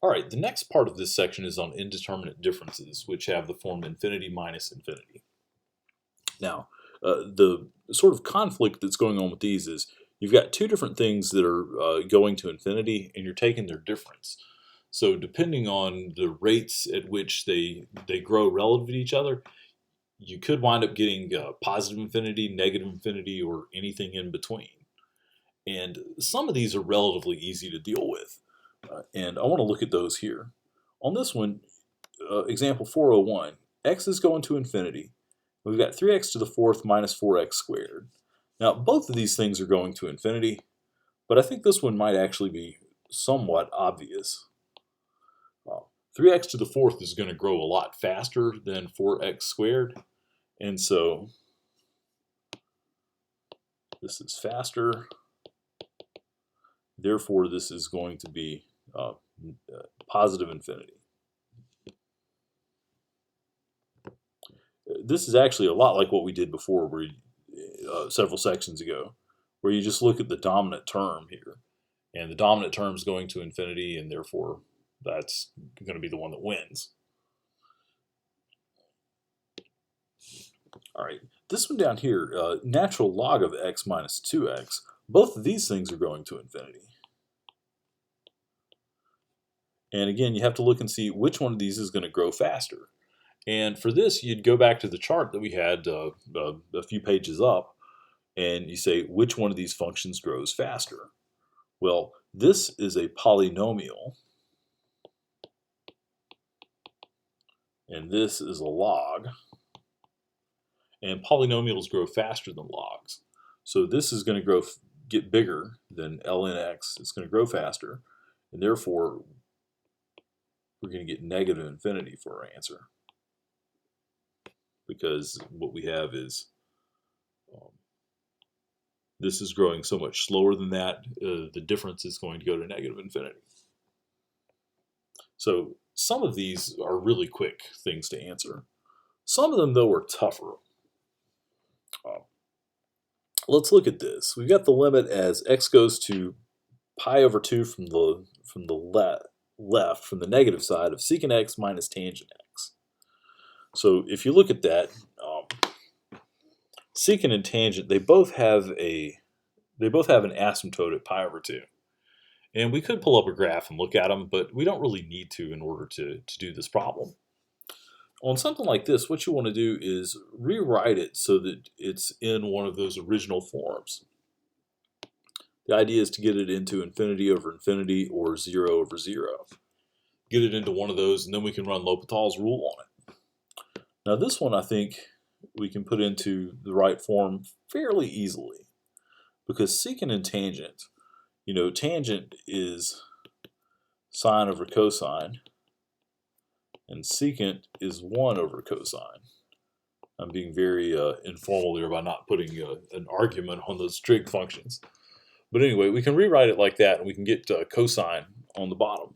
All right, the next part of this section is on indeterminate differences, which have the form infinity minus infinity. Now, the sort of conflict that's going on with these is you've got two different things that are going to infinity, and you're taking their difference. So depending on the rates at which they grow relative to each other, you could wind up getting positive infinity, negative infinity, or anything in between. And some of these are relatively easy to deal with. And I want to look at those here. On this one, example 401, x is going to infinity. We've got 3x to the fourth minus 4x squared. Now, both of these things are going to infinity, but I think this one might actually be somewhat obvious. 3x to the fourth is going to grow a lot faster than 4x squared, and so this is faster. Therefore, this is going to be positive infinity. This is actually a lot like what we did before, where several sections ago, where you just look at the dominant term here, and the dominant term is going to infinity, and therefore that's going to be the one that wins. All right, this one down here, natural log of x minus 2x, both of these things are going to infinity. And again, you have to look and see which one of these is going to grow faster. And for this, you'd go back to the chart that we had a few pages up, and you say, which one of these functions grows faster? Well, this is a polynomial, and this is a log. And polynomials grow faster than logs. So this is going to get bigger than ln x. It's going to grow faster, and therefore we're going to get negative infinity for our answer, because what we have is this is growing so much slower than that, the difference is going to go to negative infinity. So some of these are really quick things to answer. Some of them, though, are tougher. Let's look at this. We've got the limit as x goes to pi over 2 from the left, from the negative side of secant x minus tangent x. So if you look at that, secant and tangent, they both have an asymptote at pi over 2. And we could pull up a graph and look at them, but we don't really need to in order to do this problem. On something like this, what you want to do is rewrite it so that it's in one of those original forms. The idea is to get it into infinity over infinity or 0 over 0. Get it into one of those, and then we can run L'Hopital's rule on it. Now this one, I think we can put into the right form fairly easily, because secant and tangent, tangent is sine over cosine, and secant is 1 over cosine. I'm being very informal there by not putting an argument on those trig functions. But anyway, we can rewrite it like that, and we can get cosine on the bottom.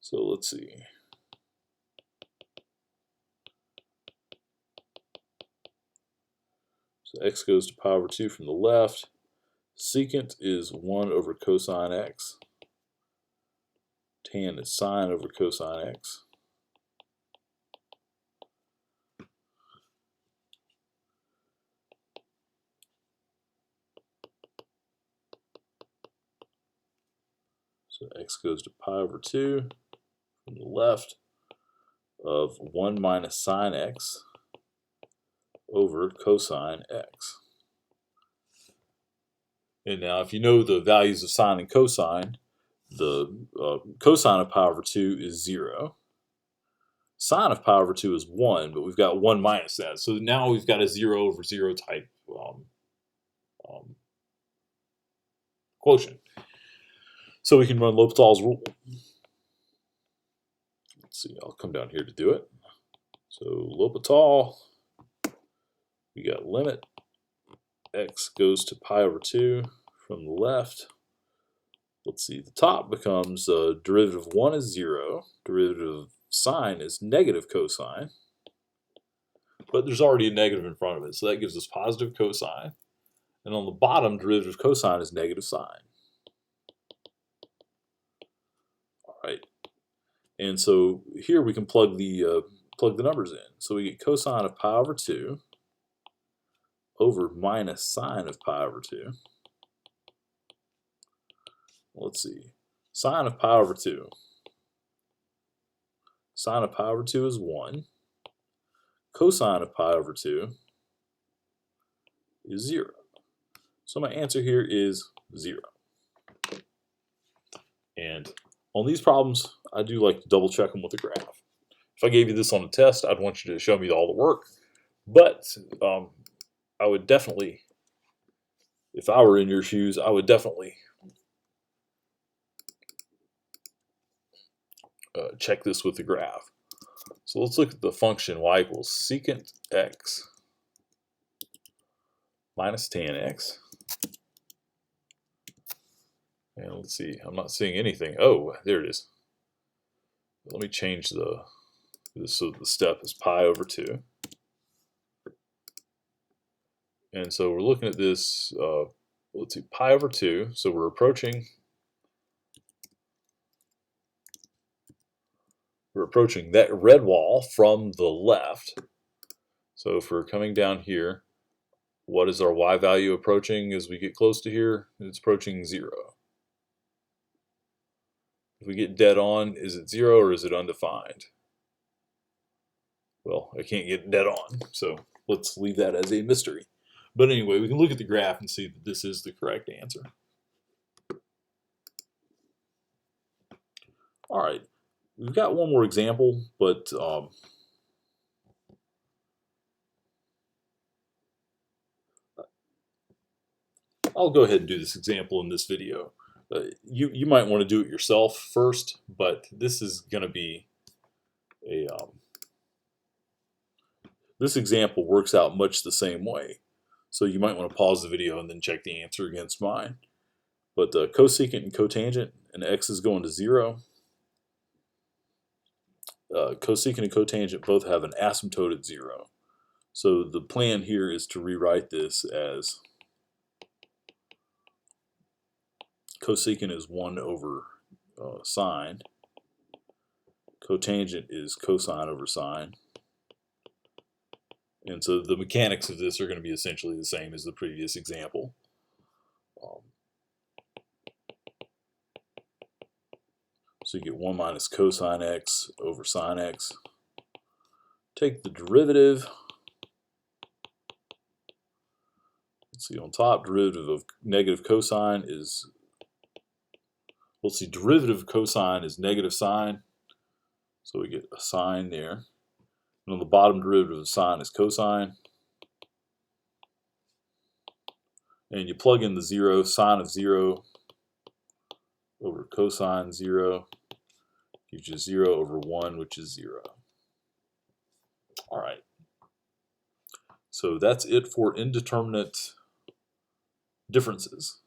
So let's see. So x goes to pi over 2 from the left. Secant is 1 over cosine x. Tan is sine over cosine x. So x goes to pi over 2 from the left of 1 minus sine x over cosine x. And now if you know the values of sine and cosine, the cosine of pi over 2 is 0. Sine of pi over 2 is 1, but we've got 1 minus that. So now we've got a 0 over 0 type quotient. So we can run L'Hopital's rule. Let's see, I'll come down here to do it. So L'Hopital, we got limit x goes to pi over 2 from the left. Let's see, the top becomes derivative of 1 is 0, derivative of sine is negative cosine, but there's already a negative in front of it, so that gives us positive cosine. And on the bottom, derivative of cosine is negative sine. And so here we can plug the numbers in. So we get cosine of pi over 2 over minus sine of pi over 2. Let's see. Sine of pi over 2. Sine of pi over 2 is 1. Cosine of pi over 2 is 0. So my answer here is 0. And on these problems, I do like to double check them with a graph. If I gave you this on a test, I'd want you to show me all the work. But I would definitely, if I were in your shoes, I would definitely check this with the graph. So let's look at the function y equals secant x minus tan x. And let's see, I'm not seeing anything. Oh, there it is. Let me change this so the step is pi over 2. And so we're looking at this, let's see, pi over 2. So we're approaching that red wall from the left. So if we're coming down here, what is our y value approaching as we get close to here? It's approaching 0. If we get dead on, is it 0 or is it undefined? Well, I can't get dead on, so let's leave that as a mystery. But anyway, we can look at the graph and see that this is the correct answer. All right, we've got one more example, but I'll go ahead and do this example in this video. You might want to do it yourself first, but this is going to be a this example works out much the same way. So you might want to pause the video and then check the answer against mine. But cosecant and cotangent, and x is going to 0. Cosecant and cotangent both have an asymptote at 0. So the plan here is to rewrite this as cosecant is 1 over sine. Cotangent is cosine over sine. And so the mechanics of this are going to be essentially the same as the previous example. So you get 1 minus cosine x over sine x. Take the derivative. Let's see, on top, derivative of negative cosine is, let's see, derivative of cosine is negative sine. So we get a sine there. And on the bottom, derivative of sine is cosine. And you plug in the 0, sine of 0 over cosine 0 gives you 0 over 1, which is 0. All right. So that's it for indeterminate differences.